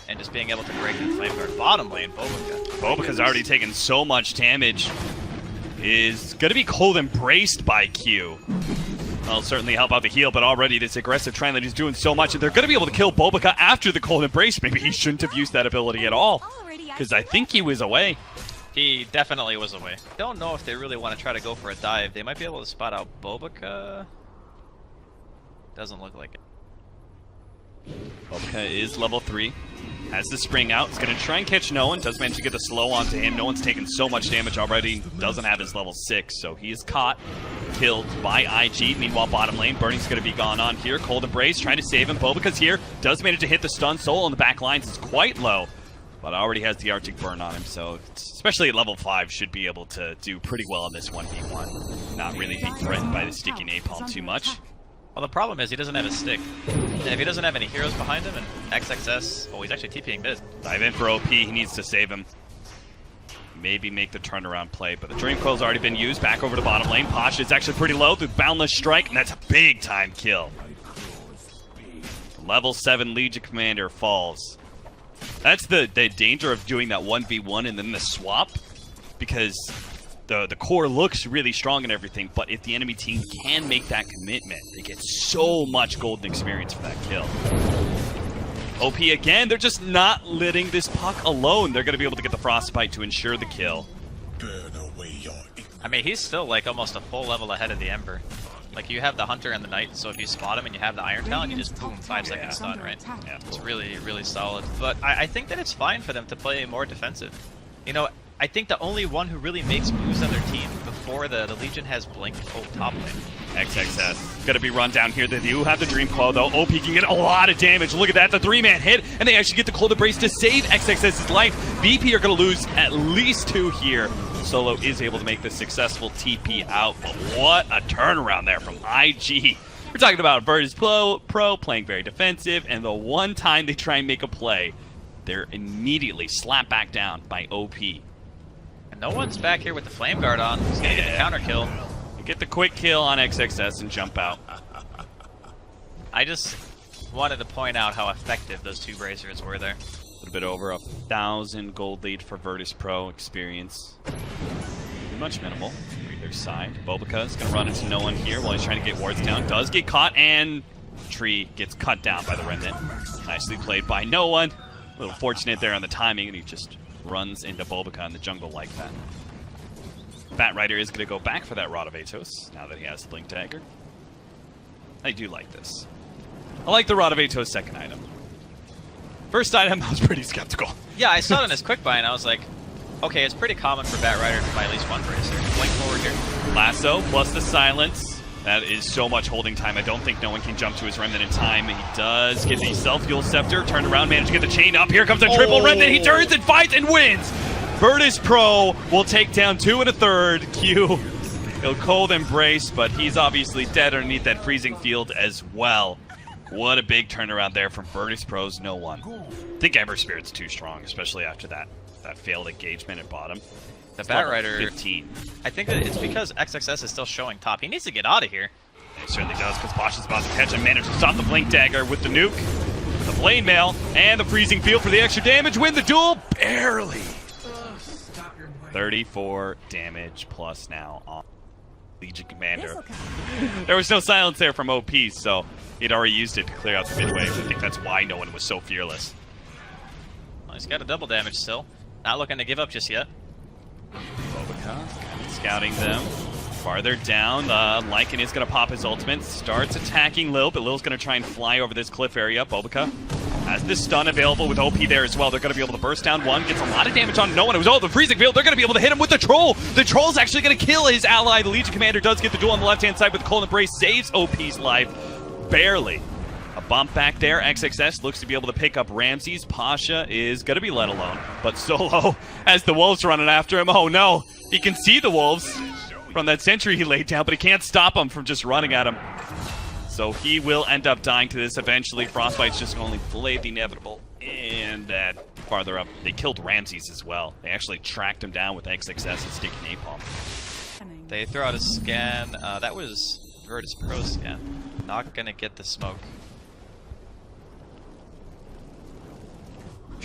and just being able to break the flame guard bottom lane. Bobica's already taken so much damage. Is going to be cold embraced by Q. That'll certainly help out the heal, but already this aggressive trend that he's doing so much, and they're going to be able to kill Bobica after the cold embrace. Maybe he shouldn't have used that ability at all, because I think he was away. He definitely was away. Don't know if they really want to try to go for a dive. They might be able to spot out Bobica. Doesn't look like it. Bobica is level 3. Has the spring out. He's going to try and catch no one. Does manage to get the slow onto him. No one's taken so much damage already. Doesn't have his level 6, so he is caught. Killed by IG. Meanwhile, bottom lane, Burning's going to be gone on here. Cold Embrace trying to save him. Bobica's here. Does manage to hit the stun. Soul on the back lines is quite low, but already has the Arctic Burn on him, so especially at level 5 should be able to do pretty well in this 1v1. Not really be threatened by the sticky napalm too much. Well, the problem is he doesn't have a stick. And if he doesn't have any heroes behind him, and XXS... Oh, he's actually TPing mid. Dive in for OP. He needs to save him. Maybe make the turnaround play, but the Dream Coil's already been used. Back over to bottom lane. Pasha is actually pretty low. The Boundless Strike, and that's a big-time kill. Level 7 Legion Commander falls. That's the danger of doing that 1v1 and then the swap, because the core looks really strong and everything, but if the enemy team can make that commitment, they get so much golden experience for that kill. OP again, they're just not letting this puck alone. They're going to be able to get the Frostbite to ensure the kill. I mean, he's still like almost a full level ahead of the Ember. Like, you have the Hunter and the Knight, so if you spot him and you have the Iron Talon, you just boom, 5 seconds stun, right? Yeah. It's really, really solid. But I think that it's fine for them to play more defensive. You know, I think the only one who really makes moves on their team before the Legion has Blink top lane. XXS gonna be run down here. They do have the Dream Coil though. OP can get a lot of damage. Look at that, the 3-man hit, and they actually get the Cold Embrace to save XXS's life. VP are gonna lose at least 2 here. Solo is able to make the successful TP out, but what a turnaround there from IG. We're talking about Virtus Pro playing very defensive, and the one time they try and make a play, they're immediately slapped back down by OP. And no one's back here with the Flame Guard on. He's gonna get the counter kill. Get the quick kill on XXS and jump out. I just wanted to point out how effective those 2 bracers were there. A little bit over 1,000 gold lead for Virtus Pro experience. Pretty much minimal for either side. Bobica is going to run into no one here while he's trying to get wards down. Does get caught, and Tree gets cut down by the Remnant. Nicely played by no one. A little fortunate there on the timing, and he just runs into Bobica in the jungle like that. Bat Rider is going to go back for that Rod of Atos now that he has the Blink Dagger. I do like this. I like the Rod of Atos second item. First item, I was pretty skeptical. Yeah, I saw it in his quick buy and I was like, okay, it's pretty common for Bat Rider to buy at least 1 bracer. Blink forward here. Lasso plus the silence. That is so much holding time. I don't think no one can jump to his Remnant in time. He does get the Self-Fuel Scepter. Turn around, manage to get the chain up. Here comes a triple Remnant. He turns and fights and wins. Virtus Pro will take down 2 1/3. Q, he'll Cold Embrace, but he's obviously dead underneath that freezing field as well. What a big turnaround there from Virtus Pro's no one. I think Ember Spirit's too strong, especially after that failed engagement at bottom. The Bat Rider 15. I think that it's because XXS is still showing top. He needs to get out of here. He certainly does, because Bosch is about to catch him. Managed to stop the Blink Dagger with the nuke, the Blade Mail, and the freezing field for the extra damage. Win the duel barely. 34 damage plus now on Legion Commander. There was no silence there from OP, so he'd already used it to clear out the mid wave. I think that's why no one was so fearless. Well, he's got a double damage still. Not looking to give up just yet. Bobica scouting them. Farther down, Lycan is going to pop his ultimate. Starts attacking Lil, but Lil's going to try and fly over this cliff area. Bobica has this stun available with OP there as well. They're going to be able to burst down one. Gets a lot of damage on no one. It was all the freezing field. They're going to be able to hit him with the Troll. The Troll's actually going to kill his ally. The Legion Commander does get the duel on the left-hand side with Cold Embrace. Saves OP's life. Barely. A bump back there. XXS looks to be able to pick up Ramses. Pasha is going to be let alone. But Solo has the Wolves running after him. Oh no. He can see the Wolves from that sentry he laid down, but he can't stop him from just running at him. So he will end up dying to this eventually. Frostbite's just going to play the inevitable. And farther up, they killed Ramses as well. They actually tracked him down with XXS and sticky napalm. They throw out a scan. That was Virtus Pro scan. Not going to get the smoke.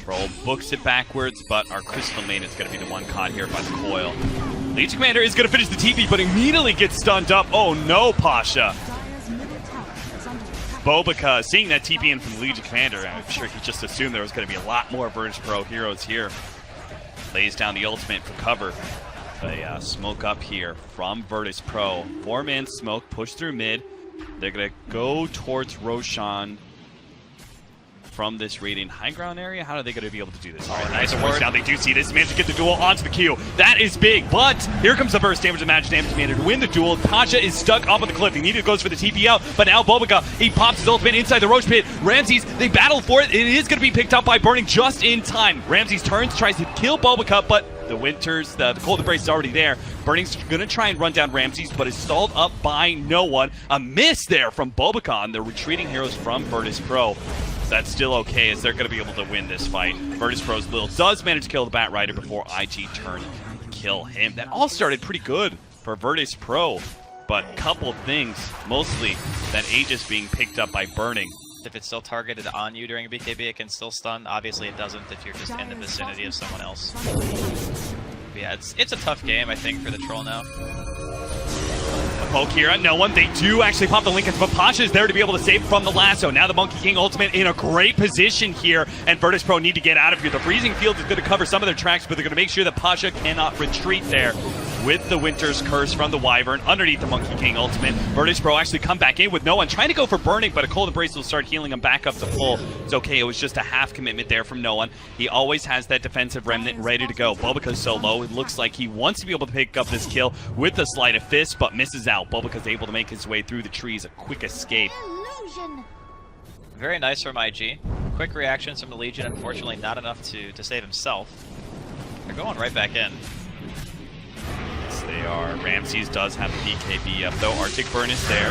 Troll books it backwards, but our Crystal Main is going to be the one caught here by the coil. Legion Commander is going to finish the TP, but immediately gets stunned up. Oh no, Pasha. Bobica, seeing that TP in from the Legion Commander, I'm sure he just assumed there was going to be a lot more Virtus Pro heroes here. Lays down the ultimate for cover. A smoke up here from Virtus Pro. 4-man smoke, push through mid. They're going to go towards Roshan from this Radiant high ground area. How are they going to be able to do this? All right, nice force down. They do see this. Managed to get the duel onto the Q. That is big, but here comes the burst damage and magic damage demanded to win the duel. Pasha is stuck up on the cliff. He needed goes for the TP out, but now Bobica, he pops his ultimate inside the Roach pit. Ramses, they battle for it. It is going to be picked up by Burning just in time. Ramses turns, tries to kill Bobica, but the Winters, the Cold Embrace is already there. Burning's going to try and run down Ramses, but is stalled up by no one. A miss there from Bobica on the retreating heroes from Virtus Pro. That's still okay, as they're going to be able to win this fight. Virtus Pro's Lil does manage to kill the Bat Rider before IG turn kill him. That all started pretty good for Virtus Pro, but couple things, mostly that Aegis being picked up by Burning. If it's still targeted on you during a BKB, it can still stun. Obviously, it doesn't if you're just in the vicinity of someone else. But yeah, it's a tough game, I think, for the Troll now. Poke here, no one. They do actually pop the Lincoln, but Pasha is there to be able to save from the lasso. Now the Monkey King ultimate in a great position here, and Virtus Pro need to get out of here. The Freezing Field is going to cover some of their tracks, but they're going to make sure that Pasha cannot retreat there. With the Winter's Curse from the Wyvern underneath the Monkey King ultimate. Virtus Pro actually come back in with no one, trying to go for Burning, but a Cold Embrace will start healing him back up to full. It's okay, it was just a half commitment there from no one. He always has that defensive remnant ready to go. Bobica's so low, it looks like he wants to be able to pick up this kill with the Sleight of Fist, but misses out. Bobica's able to make his way through the trees, a quick escape. Very nice from IG. Quick reactions from the Legion, unfortunately not enough to save himself. They're going right back in. They are. Ramses does have the BKB up, though. Arctic Burn is there.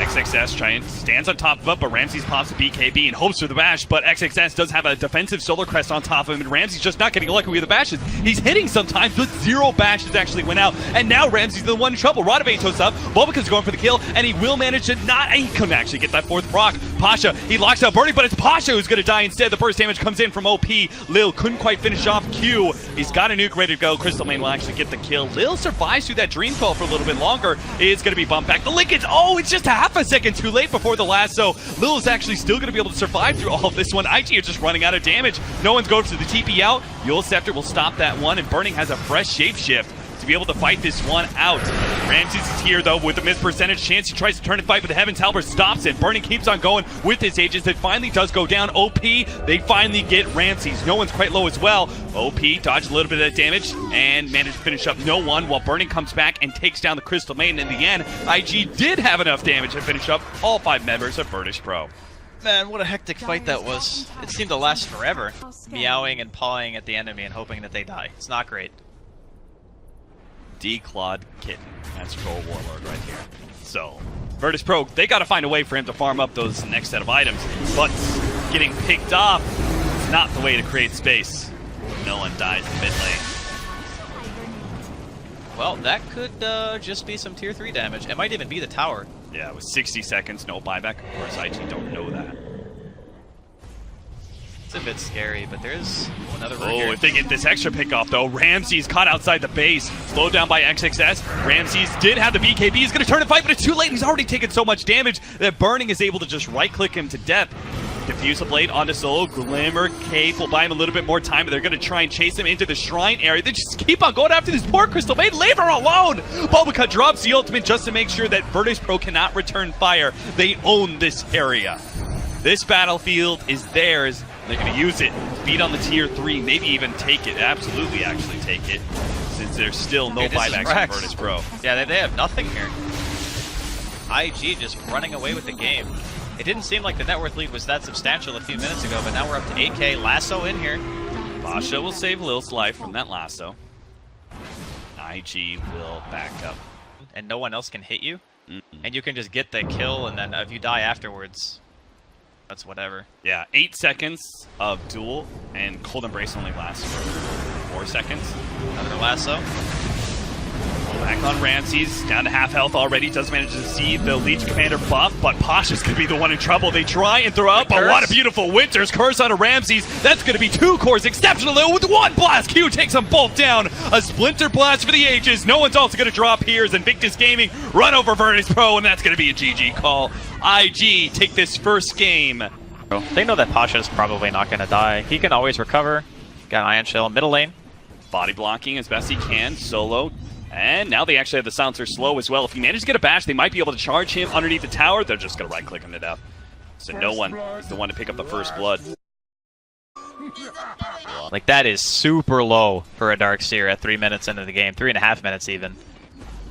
XXS stands on top of it, but Ramses pops the BKB and hopes for the bash, but XXS does have a defensive Solar Crest on top of him, and Ramses just not getting lucky with the bashes. He's hitting sometimes, but 0 bashes actually went out, and now Ramses is the one in trouble. Radavane toes up, Bobica's going for the kill, and he will manage to not... He couldn't actually get that 4th proc. Pasha, he locks out Burning, but it's Pasha who's going to die instead. The burst damage comes in from OP. Lil couldn't quite finish off Q. He's got a nuke ready to go. Crystal Main will actually get the kill. Lil survives through that Dream Coil for a little bit longer. It's going to be bumped back. The Lincolns, oh, it's just a half a second too late before the lasso. Lil is actually still going to be able to survive through all of this one. IG are just running out of damage. No one's going for the TP out. Yule Scepter will stop that one, and Burning has a fresh shapeshift to be able to fight this one out. Ramses is here, though, with a missed percentage chance. He tries to turn and fight, but the Heaven's Halberd stops it. Burning keeps on going with his Aegis. It finally does go down. OP, they finally get Ramses. No one's quite low as well. OP dodged a little bit of that damage and managed to finish up no one, while Burning comes back and takes down the Crystal Maiden. In the end, IG did have enough damage to finish up all 5 members of Virtus Pro. Man, what a hectic fight that was. It seemed to last forever. Meowing and pawing at the enemy and hoping that they die. It's not great. Declawed Kitten. That's Troll Warlord right here. So, Virtus Pro, they got to find a way for him to farm up those next set of items, but getting picked off is not the way to create space. No one dies in mid lane. Well, that could just be some tier 3 damage. It might even be the tower. Yeah, with 60 seconds, no buyback. Of course, IG don't know that. It's a bit scary, but there's another room Oh, here. if they get this extra pick off, though, Ramses caught outside the base. Slowed down by XXS. Ramses did have the BKB. He's going to turn and fight, but it's too late. He's already taken so much damage that Burning is able to just right-click him to death. Diffuse a blade onto Solo. Glimmer Cape will buy him a little bit more time, but they're going to try and chase him into the shrine area. They just keep on going after this poor Crystal Maiden. Leave her alone! Bobica drops the ultimate just to make sure that Virtus Pro cannot return fire. They own this area. This battlefield is theirs. They're going to use it, beat on the tier 3, maybe even take it. Absolutely, actually take it, since there's still no buybacks from Virtus Pro. Yeah, they have nothing here. IG just running away with the game. It didn't seem like the net worth lead was that substantial a few minutes ago, but now we're up to 8K. Lasso in here. Pasha will save Lil's life from that lasso. IG will back up. And no one else can hit you. And you can just get the kill, and then if you die afterwards, that's whatever. Yeah, 8 seconds of duel, and Cold Embrace only lasts for 4 seconds. Another lasso. Back on Ramses, down to half health already. Does manage to see the Legion Commander buff, but Pasha's going to be the one in trouble. They try and throw out, but what a beautiful Winter's Curse on a Ramses. That's going to be 2 cores. Exceptional with 1 blast. Q takes them both down. A Splinter Blast for the ages. No one's also going to drop here as Invictus Gaming run over Virtus Pro, and that's going to be a GG call. IG take this first game. They know that Pasha's probably not going to die. He can always recover. Got an Ion Shell middle lane. Body blocking as best he can. Solo. And now they actually have the silencer slow as well. If he manages to get a bash, they might be able to charge him underneath the tower. They're just going to right-click him to death. So no one is the one to pick up the first blood. Like, that is super low for a Darkseer at 3 minutes into the game. 3.5 minutes even.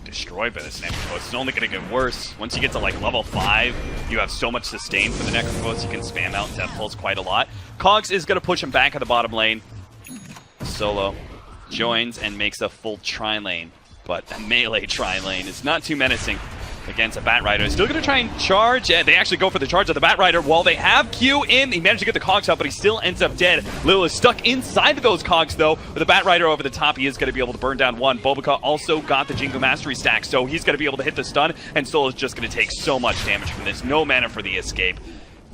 Destroyed by this Necrophos. It's only going to get worse. Once you get to like level 5, you have so much sustain for the Necrophos. You can spam out Death Pulse quite a lot. Cogs is going to push him back at the bottom lane. Solo joins and makes a full tri-lane. But the melee tri-lane is not too menacing against a Bat Rider. Still going to try and charge. They actually go for the charge of the Bat Rider while they have Q in. He managed to get the Cogs out, but he still ends up dead. Lil is stuck inside of those Cogs, though. With the Bat Rider over the top, he is going to be able to burn down 1. Bobica also got the Jingo Mastery stack, so he's going to be able to hit the stun, and Soul is just going to take so much damage from this. No mana for the escape.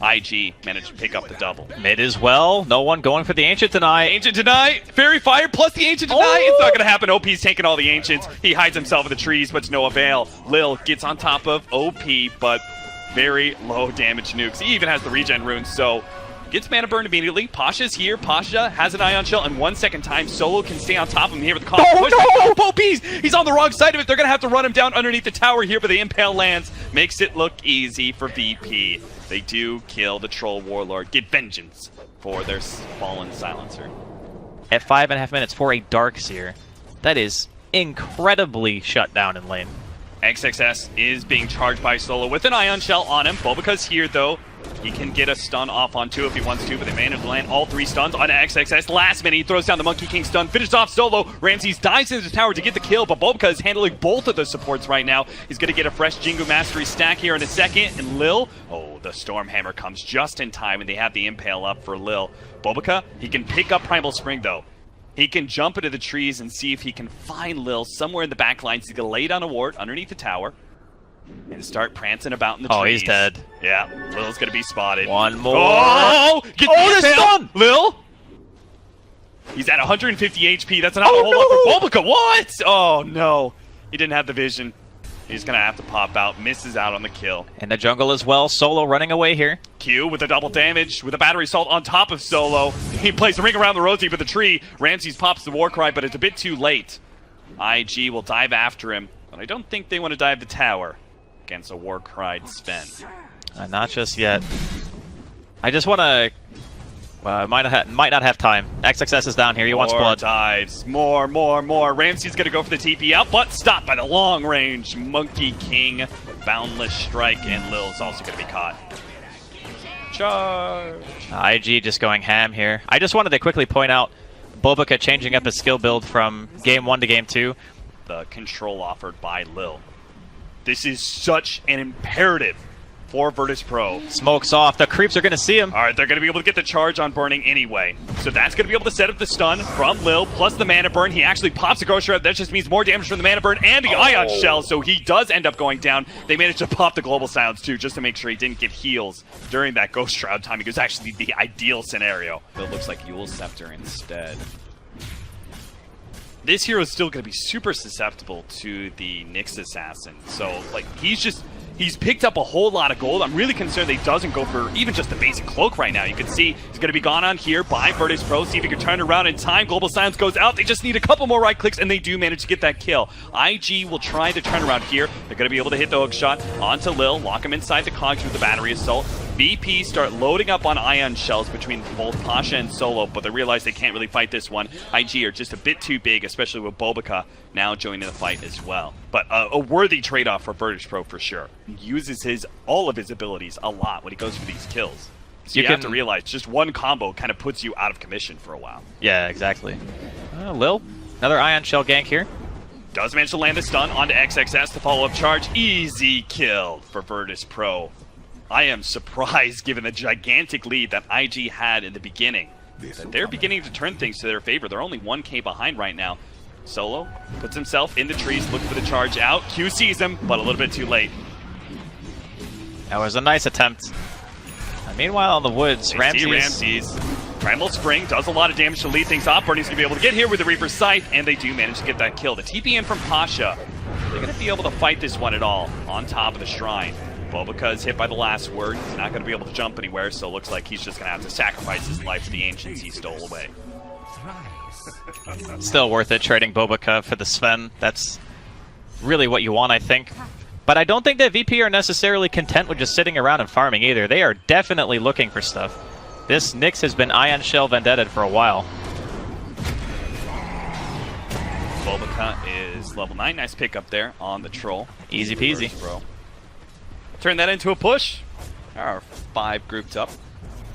IG managed to pick up the double. Mid as well. No one going for the Ancient tonight. Ancient Deny, Fairy Fire plus the Ancient Deny. Oh! It's not going to happen. OP's taking all the Ancients. He hides himself in the trees, but to no avail. Lil gets on top of OP, but very low damage nukes. He even has the regen runes, so gets mana burn immediately. Pasha's here. Pasha has an Ion Shell, and 1 second time, Solo can stay on top of him here with the call. Oh, no! OP's! He's on the wrong side of it. They're going to have to run him down underneath the tower here, but the Impale lands. Makes it look easy for VP. They do kill the Troll Warlord, get vengeance for their fallen silencer. At 5.5 minutes for a Darkseer, that is incredibly shut down in lane. XXS is being charged by Solo with an Ion Shell on him. Bobica's here, though. He can get a stun off on 2 if he wants to, but they managed to land all 3 stuns on XXS. Last minute, he throws down the Monkey King stun, finishes off Solo. Ramses dives into the tower to get the kill, but Bobica is handling both of the supports right now. He's going to get a fresh Jingo Mastery stack here in a second, and Lil, oh, the Stormhammer comes just in time, and they have the Impale up for Lil. Bobica, he can pick up Primal Spring, though. He can jump into the trees and see if he can find Lil somewhere in the back lines. He's going to lay down a ward underneath the tower and start prancing about in the trees. Oh, he's dead. Yeah, Lil's going to be spotted. One more. Oh, get the stun! Lil? He's at 150 HP. That's not a whole lot for Bobica. What? Oh, no. He didn't have the vision. He's going to have to pop out. Misses out on the kill. In the jungle as well. Solo running away here. Q with the double damage, with a battery assault on top of Solo. He plays a ring around the rosy with the tree. Ramses pops the war cry, but it's a bit too late. IG will dive after him, but I don't think they want to dive the tower against a war cried Sven. Not just yet. I just want to... might not have time. XXS is down here. He wants blood. Dives. More. Ramsey's going to go for the TP out, but stopped by the long-range Monkey King. Boundless Strike, and Lil's also going to be caught. Charge. IG just going ham here. I just wanted to quickly point out Bobica changing up his skill build from Game 1 to Game 2. The control offered by Lil. This is such an imperative for Virtus Pro. Smoke's off. The creeps are going to see him. All right, they're going to be able to get the charge on burning anyway. So that's going to be able to set up the stun from Lil, plus the mana burn. He actually pops the Ghost Shroud. That just means more damage from the mana burn and the Ion Shell, so he does end up going down. They managed to pop the Global Silence too, just to make sure he didn't get heals during that Ghost Shroud timing. It was actually the ideal scenario. It looks like Yule's Scepter instead. This hero is still going to be super susceptible to the Nyx Assassin. So, like, he's picked up a whole lot of gold. I'm really concerned that he doesn't go for even just the basic cloak right now. You can see he's going to be gone on here by Virtus Pro. See if he can turn around in time. Global Silence goes out. They just need a couple more right clicks, and they do manage to get that kill. IG will try to turn around here. They're going to be able to hit the hook shot onto Lil, lock him inside the cogs with the battery assault. VP start loading up on Ion Shells between both Pasha and Solo, but they realize they can't really fight this one. IG are just a bit too big, especially with Bobica now joining the fight as well. But a worthy trade-off for Virtus Pro for sure. He uses all of his abilities a lot when he goes for these kills. So you have to realize just one combo kind of puts you out of commission for a while. Yeah, exactly. Lil, another Ion Shell gank here. Does manage to land the stun onto XXS to follow up charge. Easy kill for Virtus Pro. I am surprised, given the gigantic lead that IG had in the beginning, that they're beginning to turn things to their favor. They're only 1k behind right now. Solo puts himself in the trees, looking for the charge out. Q sees him, but a little bit too late. That was a nice attempt. Meanwhile, in the woods, Ramses. Primal Spring does a lot of damage to lead things off. Bernie's going to be able to get here with the Reaper's Sight, and they do manage to get that kill. The TP in from Pasha. They're going to be able to fight this one at all on top of the shrine. Bobica is hit by the last word. He's not going to be able to jump anywhere, so it looks like he's just going to have to sacrifice his life to the ancients he stole away. Still worth it trading Bobica for the Sven. That's really what you want, I think. But I don't think that VP are necessarily content with just sitting around and farming either. They are definitely looking for stuff. This Nyx has been Ion Shell Vendetta for a while. Bobica is level 9. Nice pick up there on the troll. Easy peasy. Bro. Turn that into a push. There are 5 grouped up.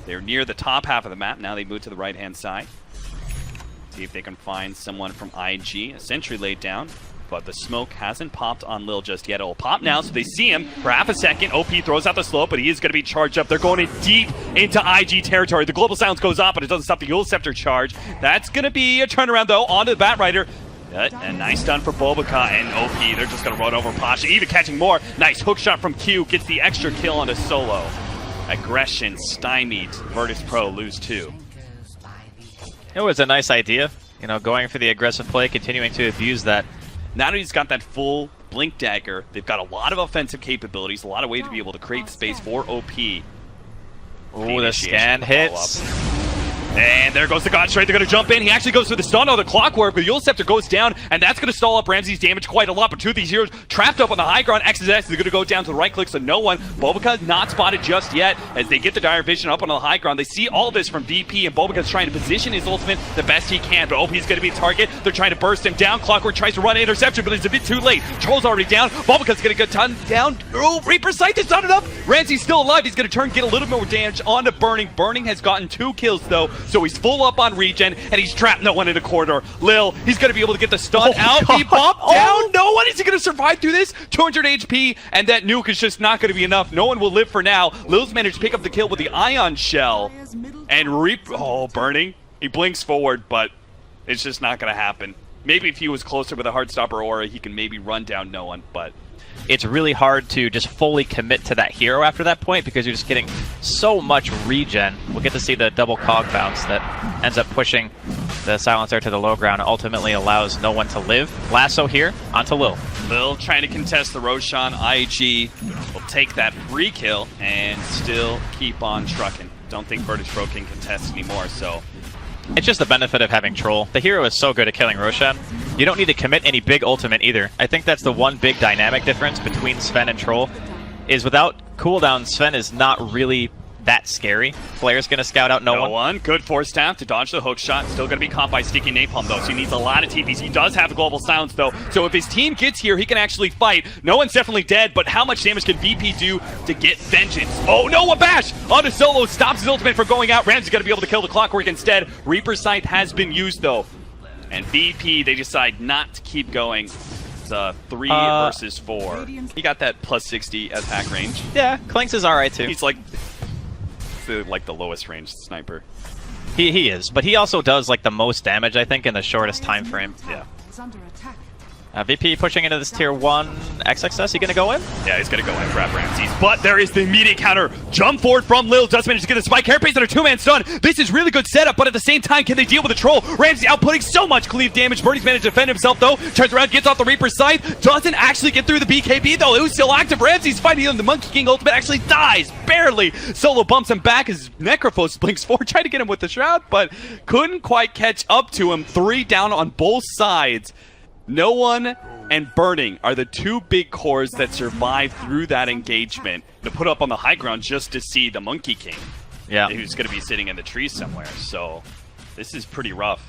They're near the top half of the map. Now they move to the right-hand side. See if they can find someone from IG. A sentry laid down, but the smoke hasn't popped on Lil just yet. It'll pop now, so they see him for half a second. OP throws out the slope, but he is going to be charged up. They're going in deep into IG territory. The global silence goes off, but it doesn't stop the Yule Scepter charge. That's going to be a turnaround, though, onto the Bat Rider. A nice stun for Bobica and OP. They're just going to run over Pasha, even catching more. Nice hook shot from Q. Gets the extra kill onto Solo. Aggression stymied. Virtus Pro lose 2. It was a nice idea. You know, going for the aggressive play, continuing to abuse that. Now that he's got that full Blink Dagger, they've got a lot of offensive capabilities, a lot of ways to be able to create space for OP. Ooh, the scan hits. And there goes the God Strike. They're going to jump in. He actually goes for the stun on the Clockwork, but the Yule Scepter goes down, and that's going to stall up Ramsey's damage quite a lot. But two of these heroes trapped up on the high ground. XSX is going to go down to the right click, so no one. Bobica not spotted just yet as they get the Dire Vision up on the high ground. They see all this from VP, and Bobica's trying to position his ultimate the best he can, but OP's going to be a target. They're trying to burst him down. Clockwork tries to run an interception, but it's a bit too late. Troll's already down. Bobica's going to get down. Oh, Reaper's Sight is not enough. Ramsey's still alive. He's going to turn, get a little more damage onto Burning. Burning has gotten 2 kills, though, so he's full up on regen, and he's trapped no one in the corridor. Lil, he's going to be able to get the stun out. God. He popped down. No one is he going to survive through this. 200 HP, and that nuke is just not going to be enough. No one will live for now. Lil's managed to pick up the kill with the Ion Shell, and Burning. He blinks forward, but it's just not going to happen. Maybe if he was closer with a Heartstopper aura, he can maybe run down no one, but it's really hard to just fully commit to that hero after that point because you're just getting so much regen. We'll get to see the double cog bounce that ends up pushing the Silencer to the low ground and ultimately allows no one to live. Lasso here onto Lil. Lil trying to contest the Roshan. IG will take that free kill and still keep on trucking. Don't think Virtus Pro can contest anymore, so it's just the benefit of having Troll. The hero is so good at killing Roshan. You don't need to commit any big ultimate either. I think that's the one big dynamic difference between Sven and Troll, is without cooldown, Sven is not really that scary. Flare's going to scout out no one. Good force staff to dodge the hook shot. Still going to be caught by Sticky Napalm, though, so he needs a lot of TPs. He does have a global silence, though, so if his team gets here, he can actually fight. No one's definitely dead, but how much damage can VP do to get vengeance? Oh, no, a bash onto Solo. Stops his ultimate from going out. Ramsey's going to be able to kill the Clockwork instead. Reaper's Sight has been used, though. And VP, they decide not to keep going. It's 3 versus 4. He got that plus 60 attack range. Yeah, Clinks is alright, too. He's like the lowest range sniper. He is, but he also does like the most damage, I think, in the shortest time frame. Yeah. VP pushing into this tier 1 XXS. He gonna go in? Yeah, he's gonna go in for Ramses. But there is the immediate counter. Jump forward from Lil. Does manage to get the spike. Hairpace on a 2-man stun. This is really good setup, but at the same time, can they deal with the troll? Ramsey outputting so much cleave damage. Birdie's managed to defend himself, though. Turns around, gets off the Reaper's Sight. Doesn't actually get through the BKB, though. It was still active. Ramsey's fighting him. The Monkey King ultimate actually dies. Barely. Solo bumps him back as Necrophos blinks forward. Tried to get him with the Shroud, but couldn't quite catch up to him. 3 down on both sides. No one and Burning are the 2 big cores that survive through that engagement to put up on the high ground just to see the Monkey King. Yeah. Who's going to be sitting in the trees somewhere. So this is pretty rough.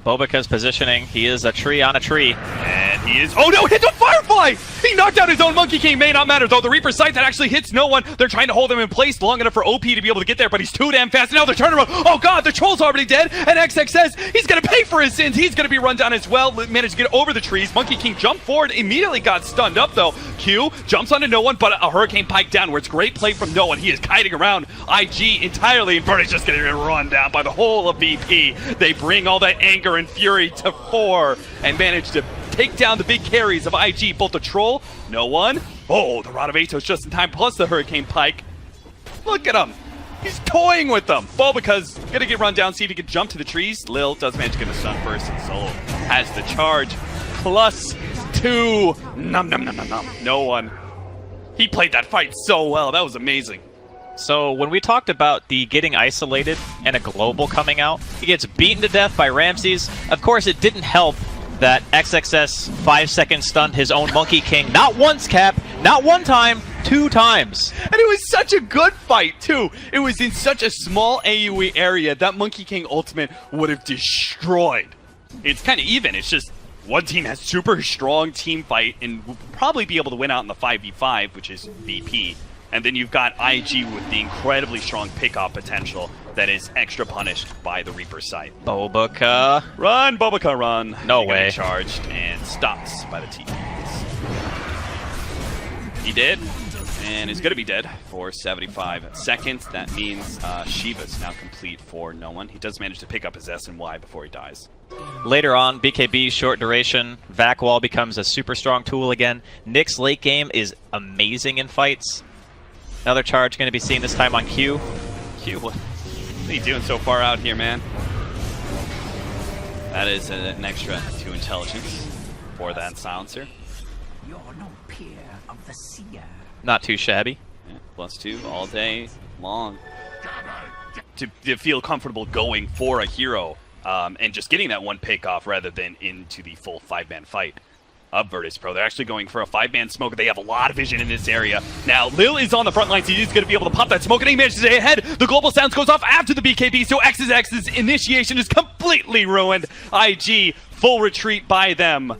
Bobica's positioning. He is a tree on a tree. And He is. Oh no, hit the Firefly! He knocked out his own Monkey King. May not matter though. The Reaper's Sight that actually hits no one. They're trying to hold him in place long enough for OP to be able to get there, but he's too damn fast. And now they're turning around. Oh god, the Troll's already dead. And XX says he's gonna pay for his sins. He's gonna be run down as well. Managed to get over the trees. Monkey King jumped forward, immediately got stunned up though. Q jumps onto no one, but a Hurricane Pike down, where it's great play from no one. He is kiting around IG entirely, and Birdie's just getting run down by the whole of VP. They bring all that anger and fury to 4 and manage to take down the big carries of IG, both the Troll, no one. Oh, the Rod of Atos just in time, plus the Hurricane Pike. Look at him. He's toying with them. Bulbaca's gonna get run down, see if he can jump to the trees. Lil does manage to get a stun first, and Solo has the charge. +2. Num num num num num. No one. He played that fight so well. That was amazing. So when we talked about the getting isolated and a global coming out, he gets beaten to death by Ramses. Of course, it didn't help that XXS 5-second stunned his own Monkey King. Not once, Cap. Not one time. 2 times. And it was such a good fight, too. It was in such a small AoE area that Monkey King ultimate would have destroyed. It's kind of even. It's just one team has super strong team fight and will probably be able to win out in the 5v5, which is VP. And then you've got IG with the incredibly strong pickoff potential that is extra punished by the Reaper's Sight. Bulbaka. Run, Bulbaka, run. No You're gonna way. be charged and stops by the TPs. He did, and is going to be dead for 75 seconds. That means Shiva's now complete for no one. He does manage to pick up his S and Y before he dies. Later on, BKB short duration. Vac Wall becomes a super strong tool again. Nick's late game is amazing in fights. Another charge going to be seen this time on Q. Q, what are you doing so far out here, man? That is an extra 2 intelligence for that silencer. You're no peer of the seer. Not too shabby. Yeah, +2 all day long. To feel comfortable going for a hero and just getting that one pick off rather than into the full 5-man fight of Virtus Pro. They're actually going for a 5-man smoke. They have a lot of vision in this area. Now, Lil is on the front lines. He's going to be able to pop that smoke, and he manages to stay ahead. The global sounds goes off after the BKB, so XX's initiation is completely ruined. IG, full retreat by them.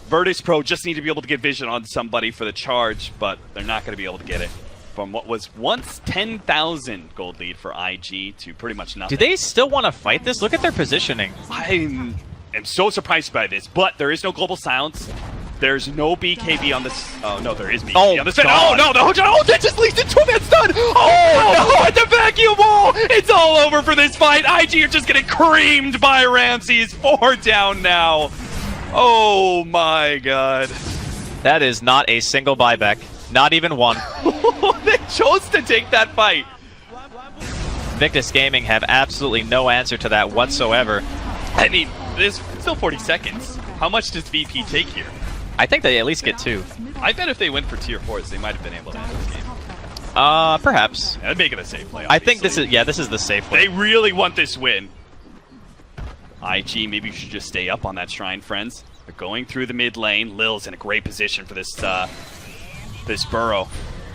Virtus Pro just need to be able to get vision on somebody for the charge, but they're not going to be able to get it. From what was once 10,000 gold lead for IG to pretty much nothing. Do they still want to fight this? Look at their positioning. I am so surprised by this, but there is no global silence. There's no BKB on this. Oh, no, there is BKB on this. Oh, no, that just leads to 2-man stun. Oh, no, at the vacuum wall. It's all over for this fight. IG are just getting creamed by Ramses. 4 down now. Oh, my God. That is not a single buyback. Not even one. They chose to take that fight. Victus Gaming have absolutely no answer to that whatsoever. I mean, there's still 40 seconds. How much does VP take here? I think they at least get 2. I bet if they went for tier 4s, they might have been able to end this game. Perhaps. Yeah, that'd make it a safe play, I think this obviously. is the safe They way. really want this win. IG, maybe you should just stay up on that shrine, friends. They're going through the mid lane. Lil's in a great position for this this burrow.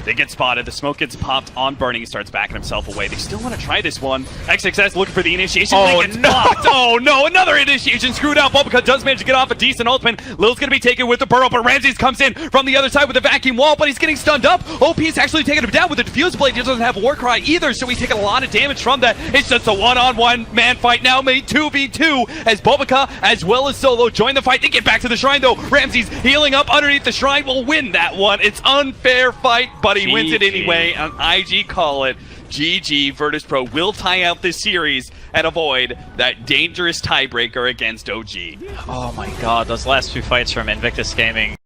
They get spotted. The smoke gets popped on Burning. He starts backing himself away. They still want to try this one. XXS looking for the initiation. Oh, They get no. blocked. Oh, no. Another initiation screwed out. Bulbaka does manage to get off a decent ultimate. Lil's going to be taken with the burrow, but Ramses comes in from the other side with a vacuum wall, but he's getting stunned up. OP is actually taking him down with the diffuse blade. He doesn't have Warcry either, so he's taking a lot of damage from that. It's just a one-on-one man fight now, made 2v2 as Bulbaka as well as Solo join the fight. They get back to the shrine, though. Ramses healing up underneath the shrine will win that one. It's unfair fight, but he wins it anyway. On IG call it. GG. Virtus Pro will tie out this series and avoid that dangerous tiebreaker against OG. Oh my god, those last 2 fights from Invictus Gaming